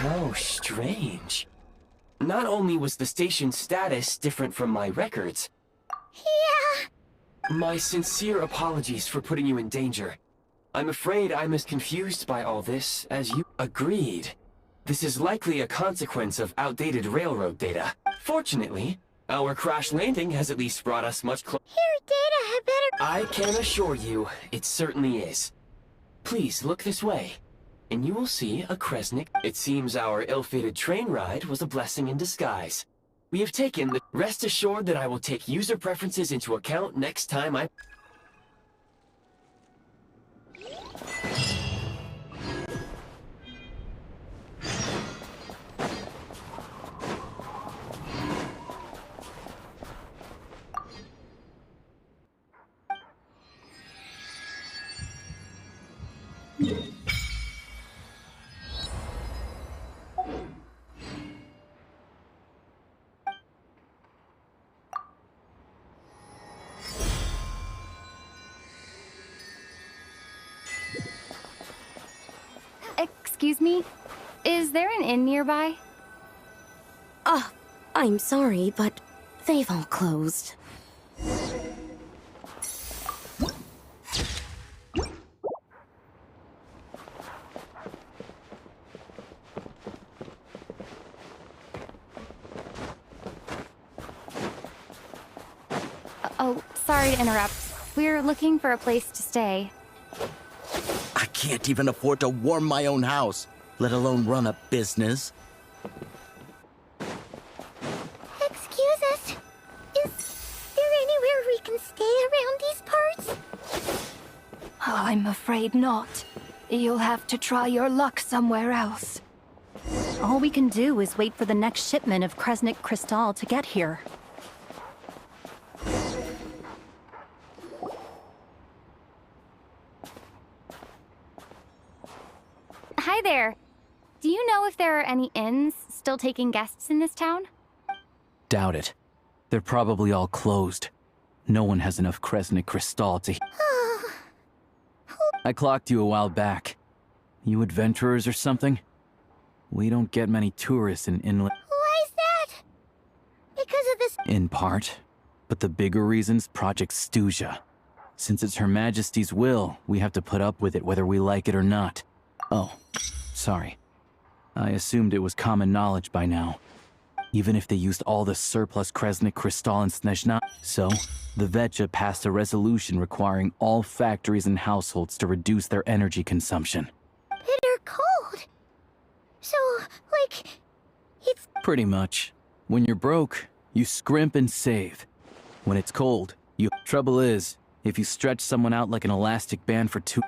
How strange. Not only was the station's status different from my records. Yeah. My sincere apologies for putting you in danger. I'm afraid I'm as confused by all this as you. Agreed. This is likely a consequence of outdated railroad data. Fortunately, our crash landing has at least brought us much closer. Your data had better. I can assure you, it certainly is. Please look this way, and you will see a Kresnik. It seems our ill-fated train ride was a blessing in disguise. We have taken the... Rest assured that I will take user preferences into account next time I... Excuse me? Is there an inn nearby? I'm sorry, but they've all closed. Oh, sorry to interrupt. We're looking for a place to stay. I can't even afford to warm my own house, let alone run a business. Excuse us. Is there anywhere we can stay around these parts? I'm afraid not. You'll have to try your luck somewhere else. All we can do is wait for the next shipment of Kresnik Crystal to get here. Hi there. Do you know if there are any inns still taking guests in this town? Doubt it. They're probably all closed. No one has enough Kresnik Crystal to... I clocked you a while back. You adventurers or something? We don't get many tourists in inland... Why is that? Because of this... In part. But the bigger reason's Project Stuja. Since it's Her Majesty's will, we have to put up with it whether we like it or not. Oh, sorry. I assumed it was common knowledge by now. Even if they used all the surplus Kresnik Crystal in Snezhna. So, the Vecha passed a resolution requiring all factories and households to reduce their energy consumption. Bitter cold. So, like, it's... Pretty much. When you're broke, you scrimp and save. When it's cold, you... Trouble is, if you stretch someone out like an elastic band for too...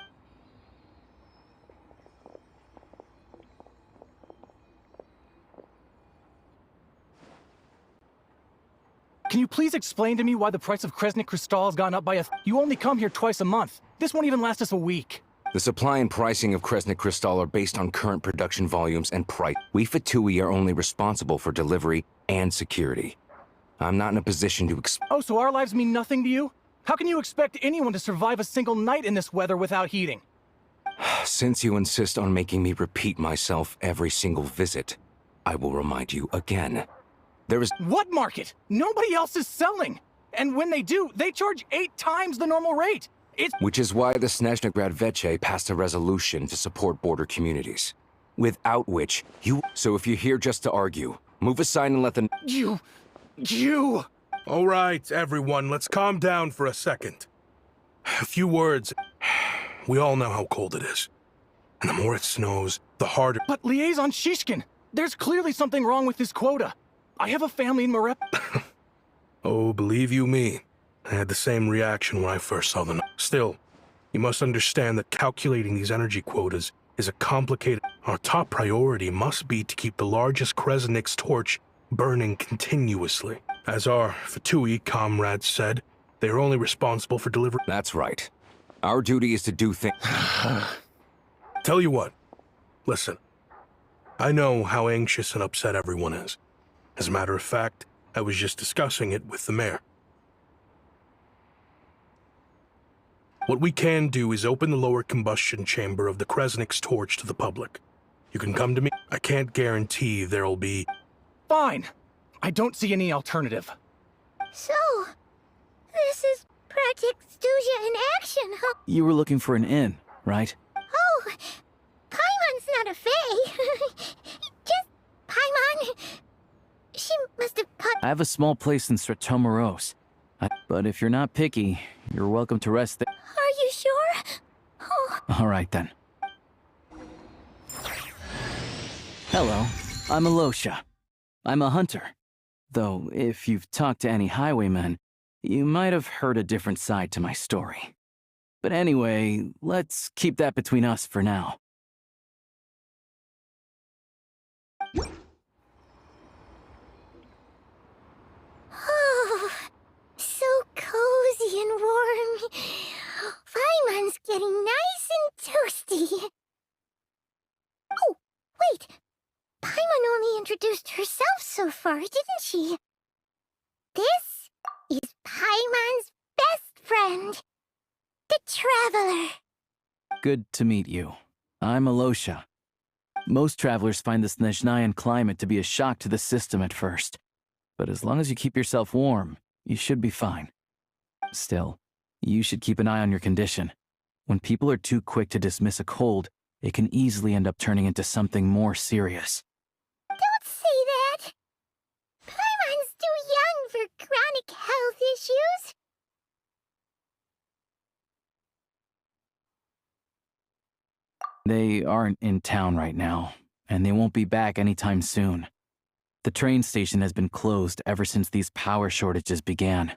Can you please explain to me why the price of Kresnik Crystal has gone up by You only come here twice a month. This won't even last us a week. The supply and pricing of Kresnik Crystal are based on current production volumes and price. We Fatui are only responsible for delivery and security. I'm not in a position to Oh, so our lives mean nothing to you? How can you expect anyone to survive a single night in this weather without heating? Since you insist on making me repeat myself every single visit, I will remind you again. There is... What market? Nobody else is selling! And when they do, they charge 8 times the normal rate! Which is why the Snezhnegrad Veche passed a resolution to support border communities. Without which, you... So if you're here just to argue, move aside and let them... You... All right, everyone, let's calm down for a second. A few words. We all know how cold it is. And the more it snows, the harder... But Liaison Shishkin, there's clearly something wrong with this quota. I have a family in Marep... Oh, believe you me, I had the same reaction when I first saw them. Still, you must understand that calculating these energy quotas is a complicated... Our top priority must be to keep the largest Kresnik's torch burning continuously. As our Fatui comrades said, they are only responsible for delivering... That's right. Our duty is to do things... Tell you what, listen. I know how anxious and upset everyone is. As a matter of fact, I was just discussing it with the mayor. What we can do is open the lower combustion chamber of the Kresnik's torch to the public. You can come to me. I can't guarantee there'll be... Fine. I don't see any alternative. So, this is Project Stuja in action, huh? You were looking for an inn, right? Oh, Paimon's not a fae. Just Paimon. She must have caught... I have a small place in Stratomoros. But if you're not picky, you're welcome to rest there. Are you sure? Oh. All right, then. Hello, I'm Alosha. I'm a hunter. Though, if you've talked to any highwaymen, you might have heard a different side to my story. But anyway, let's keep that between us for now. Oh, so cozy and warm. Paimon's getting nice and toasty. Oh, wait. Paimon only introduced herself so far, didn't she? This is Paimon's best friend, the Traveler. Good to meet you. I'm Alosha. Most travelers find the Snezhnayan climate to be a shock to the system at first. But as long as you keep yourself warm, you should be fine. Still, you should keep an eye on your condition. When people are too quick to dismiss a cold, it can easily end up turning into something more serious. Don't say that. Paimon's too young for chronic health issues. They aren't in town right now, and they won't be back anytime soon. The train station has been closed ever since these power shortages began.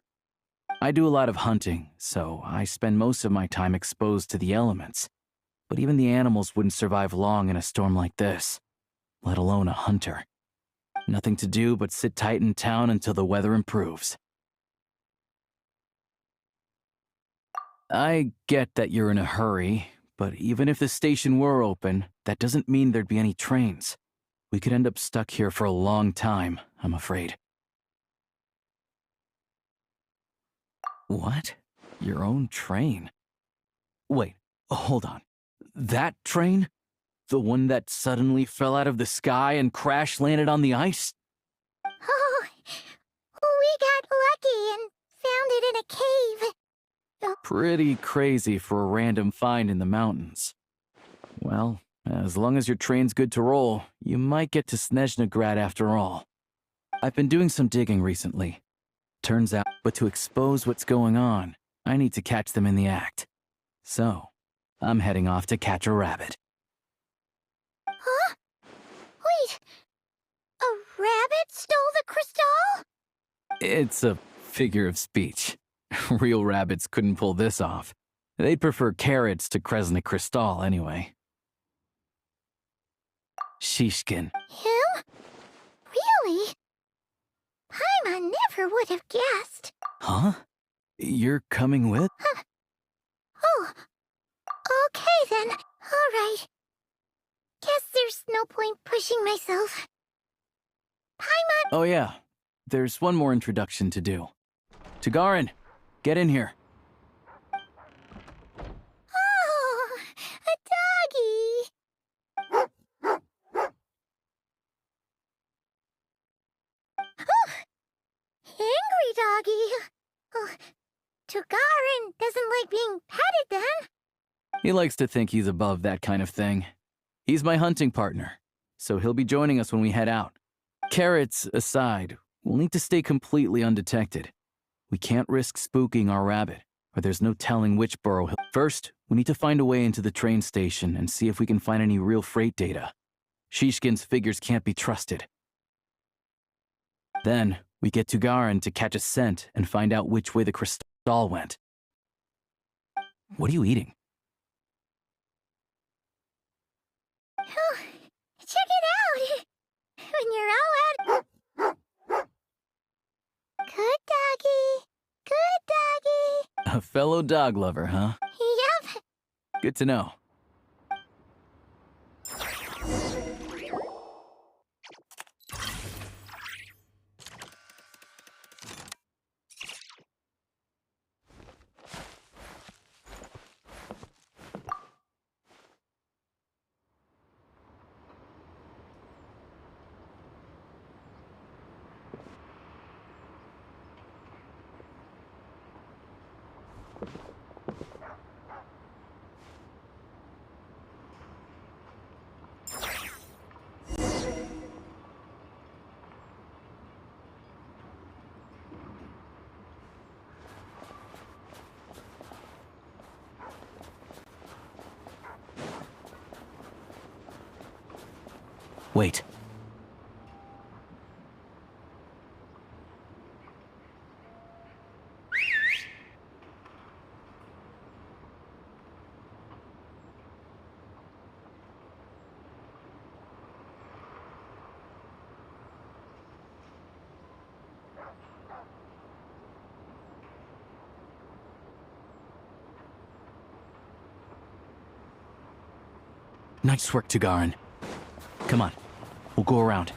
I do a lot of hunting, so I spend most of my time exposed to the elements. But even the animals wouldn't survive long in a storm like this, let alone a hunter. Nothing to do but sit tight in town until the weather improves. I get that you're in a hurry, but even if the station were open, that doesn't mean there'd be any trains. We could end up stuck here for a long time, I'm afraid. What? Your own train? Wait, hold on. That train? The one that suddenly fell out of the sky and crash-landed on the ice? Oh, we got lucky and found it in a cave. Pretty crazy for a random find in the mountains. Well, as long as your train's good to roll, you might get to Snezhnagrad after all. I've been doing some digging recently. Turns out, but to expose what's going on, I need to catch them in the act. So, I'm heading off to catch a rabbit. Huh? Wait, a rabbit stole the crystal? It's a figure of speech. Real rabbits couldn't pull this off. They'd prefer carrots to Kresnik Crystal anyway. Shishkin. Him? Really? Paimon never would have guessed. Huh? You're coming with? Oh, okay then. All right. Guess there's no point pushing myself. Paimon... Oh yeah, there's one more introduction to do. Tagarin, get in here. Oh, a doggy. Oh, angry doggy. Oh, Tagarin doesn't like being petted then. He likes to think he's above that kind of thing. He's my hunting partner, so he'll be joining us when we head out. Carrots aside, we'll need to stay completely undetected. We can't risk spooking our rabbit, or there's no telling which burrow he'll... First, we need to find a way into the train station and see if we can find any real freight data. Shishkin's figures can't be trusted. Then, we get Tugarin to catch a scent and find out which way the crystal went. What are you eating? Oh, check it out. When you're all out... Good doggy. Good doggy. A fellow dog lover, huh? Yep. Good to know. Wait. Nice work, Tagarin. Come on, we'll go around.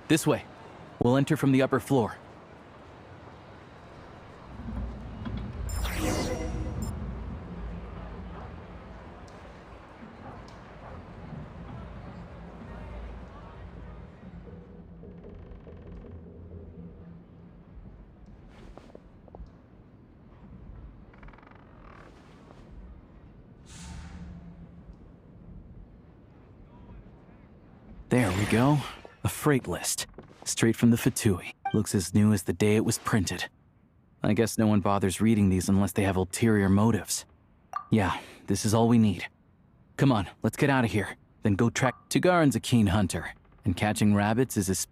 This way. We'll enter from the upper floor. There we go. A freight list. Straight from the Fatui. Looks as new as the day it was printed. I guess no one bothers reading these unless they have ulterior motives. Yeah, this is all we need. Come on, let's get out of here. Then go track. Tagarin's a keen hunter, and catching rabbits is his...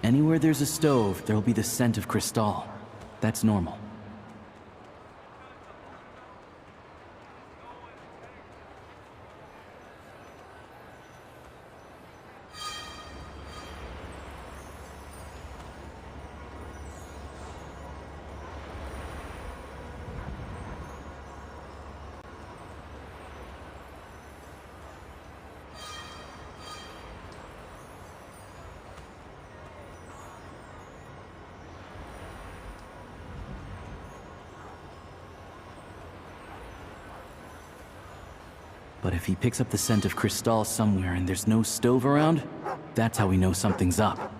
Anywhere there's a stove, there'll be the scent of Cristal. That's normal. But if he picks up the scent of Cristal somewhere and there's no stove around, that's how we know something's up.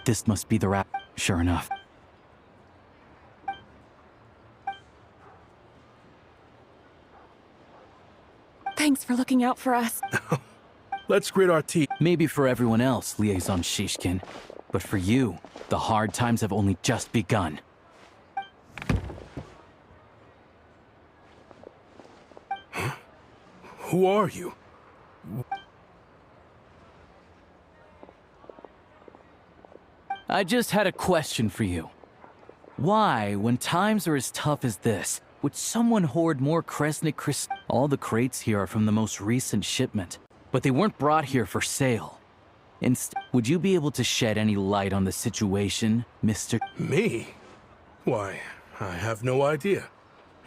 This must be the rat. Sure enough. Thanks for looking out for us. Let's grit our teeth. Maybe for everyone else, Liaison Shishkin. But for you, the hard times have only just begun. Who are you? I just had a question for you. Why, when times are as tough as this, would someone hoard more Kresnik crystals? All the crates here are from the most recent shipment, but they weren't brought here for sale. Would you be able to shed any light on the situation, Mr. Me? Why, I have no idea.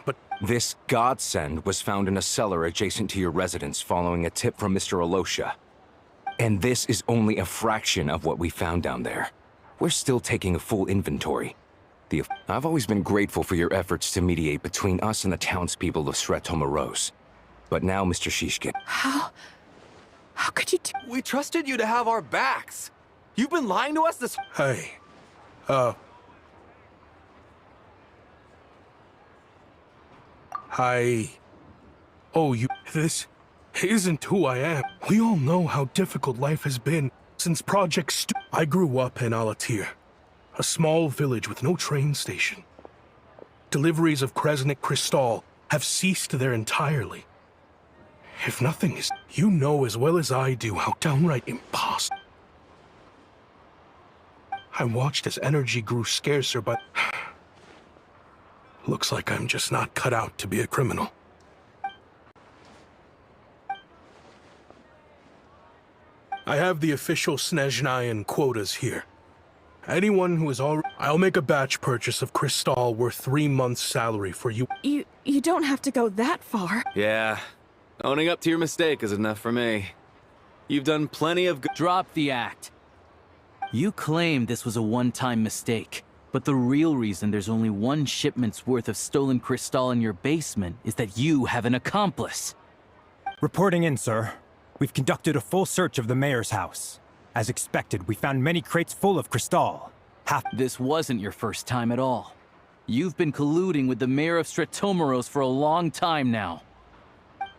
But This godsend was found in a cellar adjacent to your residence following a tip from Mr. Alosha. And this is only a fraction of what we found down there. We're still taking a full inventory. I've always been grateful for your efforts to mediate between us and the townspeople of Sretomaros. But now, Mr. Shishkin, How could you do? We trusted you to have our backs. You've been lying to us this. hey, this isn't who I am. We all know how difficult life has been since I grew up in Alatir, a small village with no train station. Deliveries of Kresnik Crystal have ceased there entirely. If nothing is, you know as well as I do how downright impossible. I watched as energy grew scarcer, but looks like I'm just not cut out to be a criminal. I have the official Snezhnayan quotas here. Anyone who is already... I'll make a batch purchase of Crystal worth 3 months' salary for you. You don't have to go that far. Yeah. Owning up to your mistake is enough for me. You've done plenty of good. Drop the act. You claim this was a one-time mistake, but the real reason there's only one shipment's worth of stolen crystal in your basement is that you have an accomplice. Reporting in, sir. We've conducted a full search of the mayor's house. As expected, we found many crates full of crystal. This wasn't your first time at all. You've been colluding with the mayor of Sretomaros for a long time now.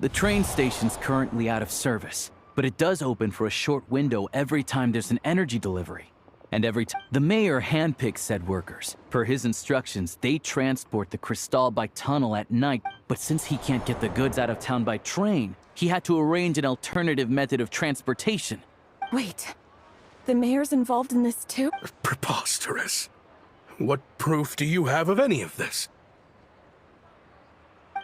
The train station's currently out of service, but it does open for a short window every time there's an energy delivery. And every time the mayor handpicks said workers. Per his instructions, they transport the crystal by tunnel at night, but since he can't get the goods out of town by train, he had to arrange an alternative method of transportation. Wait, the mayor's involved in this too? Preposterous. What proof do you have of any of this?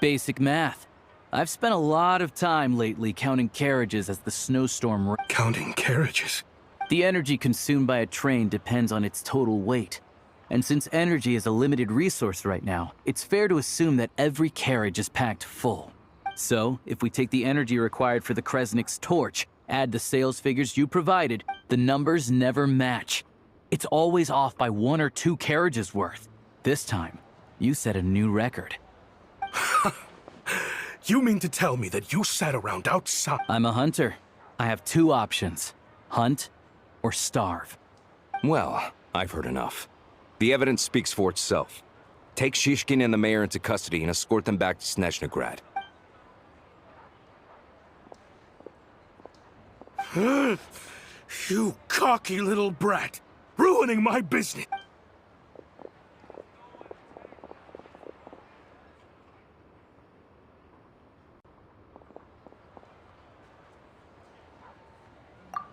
Basic math. I've spent a lot of time lately counting carriages as the snowstorm... Counting carriages? The energy consumed by a train depends on its total weight. And since energy is a limited resource right now, it's fair to assume that every carriage is packed full. So, if we take the energy required for the Kresnik's torch, add the sales figures you provided, the numbers never match. It's always off by 1 or 2 carriages worth. This time, you set a new record. You mean to tell me that you sat around outside? I'm a hunter. I have 2 options. Hunt or starve. well, I've heard enough. The evidence speaks for itself. Take Shishkin and the mayor into custody and escort them back to Snezhnograd. You cocky little brat! Ruining my business!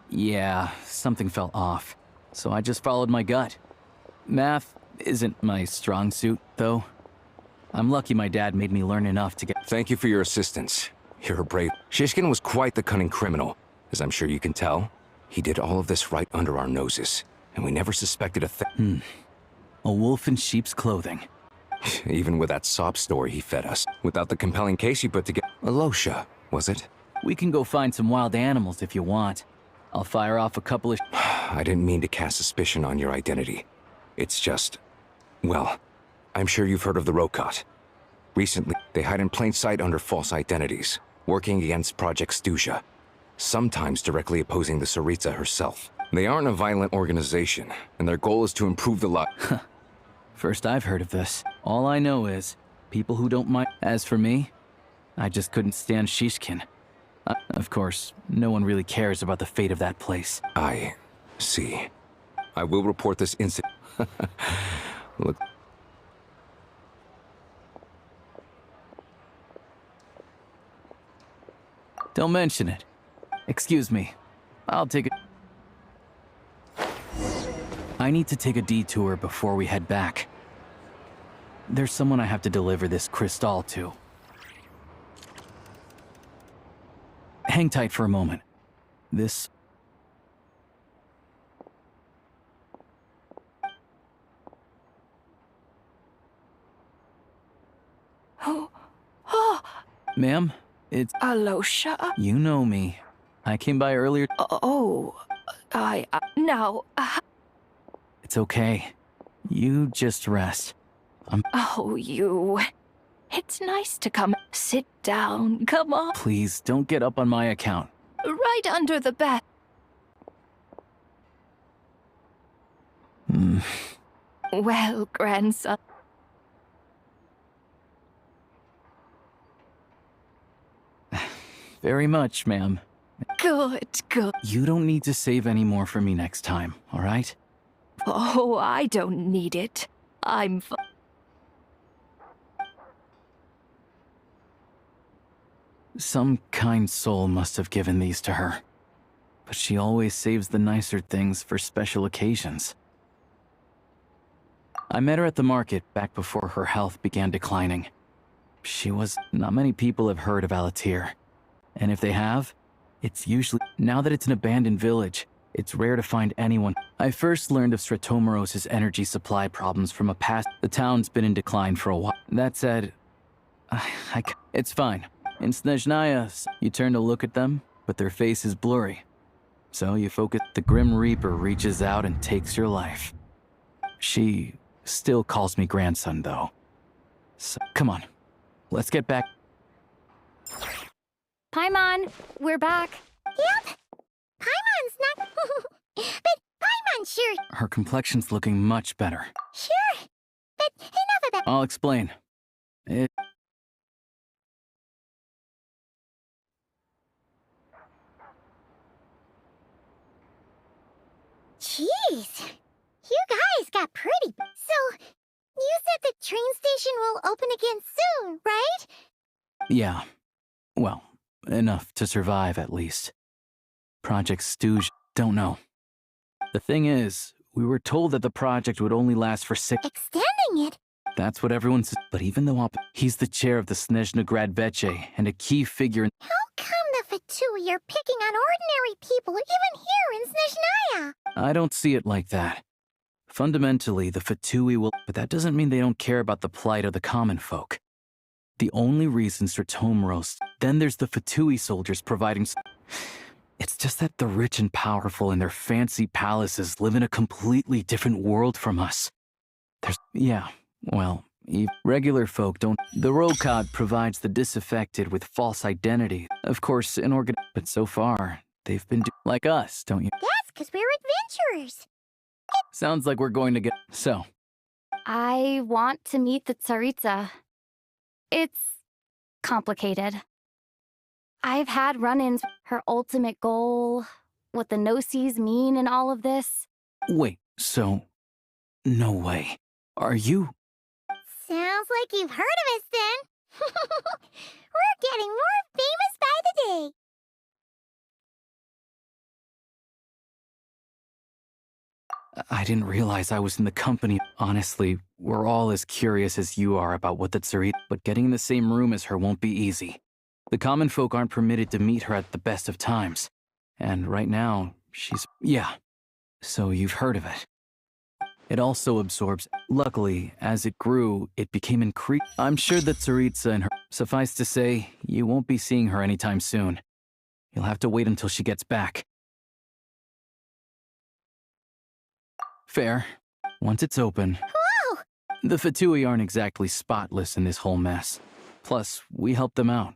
Yeah, something fell off. So I just followed my gut. Math isn't my strong suit, though. I'm lucky my dad made me learn enough to get... Thank you for your assistance. You're a brave... Shishkin was quite the cunning criminal, as I'm sure you can tell. He did all of this right under our noses, and we never suspected a thing. A wolf in sheep's clothing. Even with that sob story he fed us, without the compelling case you put together. Alosha, was it? We can go find some wild animals if you want. I'll fire off a couple of... I didn't mean to cast suspicion on your identity. It's just... well, I'm sure you've heard of the Rokot. Recently, they hide in plain sight under false identities, working against Project Stuzha, sometimes directly opposing the Tsaritsa herself. They aren't a violent organization, and their goal is to improve the lot. First I've heard of this. All I know is, people who don't mind... As for me, I just couldn't stand Shishkin. Of course, no one really cares about the fate of that place. I see. I will report this incident. Look... Don't mention it. Excuse me. I'll take it. I need to take a detour before we head back. There's someone I have to deliver this crystal to. Hang tight for a moment. This... Oh, Ma'am, it's... Alosha? You know me. I came by earlier... Oh, now... It's okay. You just rest. Oh, you... It's nice to come. Sit down, come on. Please, don't get up on my account. Right under the bed. Well, grandson... Very much, ma'am. Good. You don't need to save any more for me next time, all right? Oh, I don't need it. I'm Some kind soul must have given these to her. But she always saves the nicer things for special occasions. I met her at the market back before her health began declining. She was... Not many people have heard of Alatir. And if they have, it's usually... Now that it's an abandoned village, it's rare to find anyone. I first learned of Stratomoros's energy supply problems from a past... The town's been in decline for a while. That said... It's fine. In Snezhnaya, you turn to look at them, but their face is blurry. So you focus... The Grim Reaper reaches out and takes your life. She still calls me grandson, though. So, come on. Let's get back... Paimon, we're back. Yep. Paimon's not... but Paimon sure... Her complexion's looking much better. Sure. But enough about... I'll explain. Jeez. You guys got pretty... So, you said the train station will open again soon, right? Yeah. Well, enough to survive, at least. Project Stooge... Don't know. The thing is, we were told that the project would only last for 6... Extending it? That's what everyone says. But even though he's the chair of the Snezhnegrad Veche and a key figure in... How come the Fatui are picking on ordinary people even here in Snezhnaya? I don't see it like that. Fundamentally, the Fatui will... But that doesn't mean they don't care about the plight of the common folk. The only reason Stratomoros... Then there's the Fatui soldiers providing... It's just that the rich and powerful in their fancy palaces live in a completely different world from us. There's... Yeah, well, regular folk don't... The Rokad provides the disaffected with false identity. Of course, But so far, they've been like us, don't you? That's because we're adventurers. Sounds like we're going to get... So. I want to meet the Tsaritsa. It's complicated. I've had run-ins. Her ultimate goal, what the no-sees mean in all of this. Wait, so... No way. Are you... Sounds like you've heard of us then. We're getting more famous by the day. I didn't realize I was in the company. Honestly, we're all as curious as you are about what the Tsarit... But getting in the same room as her won't be easy. The common folk aren't permitted to meet her at the best of times. And right now, she's... Yeah. So you've heard of it. It also absorbs... Luckily, as it grew, it became increased... I'm sure that Tsaritsa and her... Suffice to say, you won't be seeing her anytime soon. You'll have to wait until she gets back. Fair. Once it's open... Whoa! The Fatui aren't exactly spotless in this whole mess. Plus, we helped them out.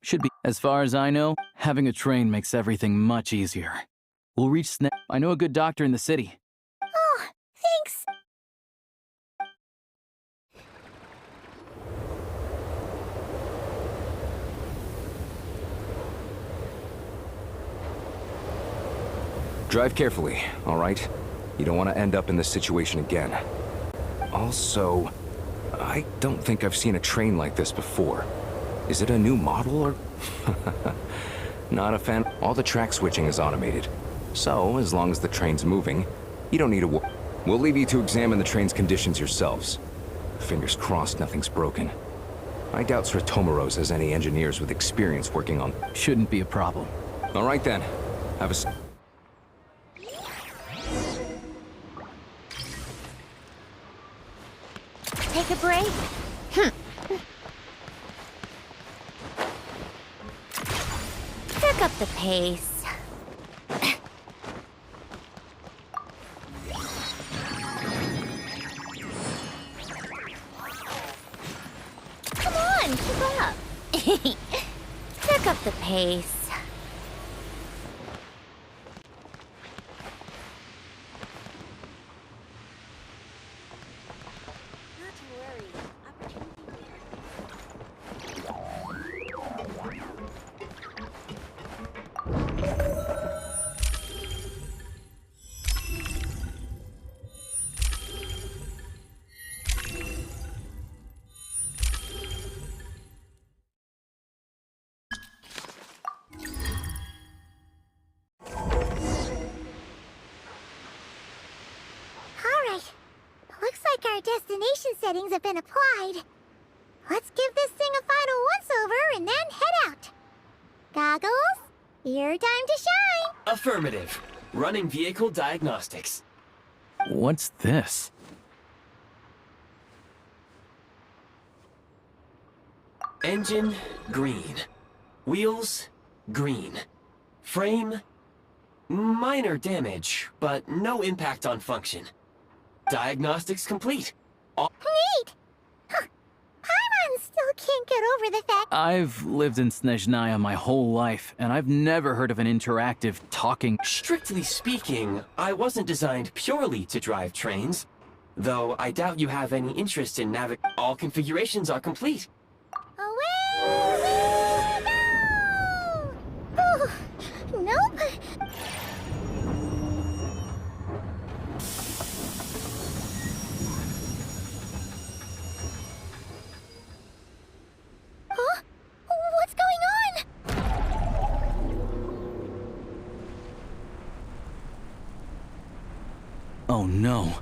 Should be. As far as I know, having a train makes everything much easier. We'll reach I know a good doctor in the city. Oh, thanks. Drive carefully, all right? You don't want to end up in this situation again. Also, I don't think I've seen a train like this before. Is it a new model or... Not a fan. All the track switching is automated. So, as long as the train's moving, you don't need to We'll leave you to examine the train's conditions yourselves. Fingers crossed nothing's broken. I doubt Sir Tomaros has any engineers with experience working on... Shouldn't be a problem. All right then. Have a... Take a break? Pick up the pace. Come on, keep up. Pick up the pace. Our destination settings have been applied. Let's give this thing a final once-over and then head out. Goggles, your time to shine. Affirmative. Running vehicle diagnostics. What's this? Engine, green. Wheels, green. Frame, minor damage, but no impact on function. Diagnostics complete. Neat! Huh. Paimon still can't get over the fact... I've lived in Snezhnaya my whole life, and I've never heard of an interactive talking... Strictly speaking, I wasn't designed purely to drive trains. Though I doubt you have any interest in all configurations are complete. Away we go! Nope. Huh? What's going on? Oh no.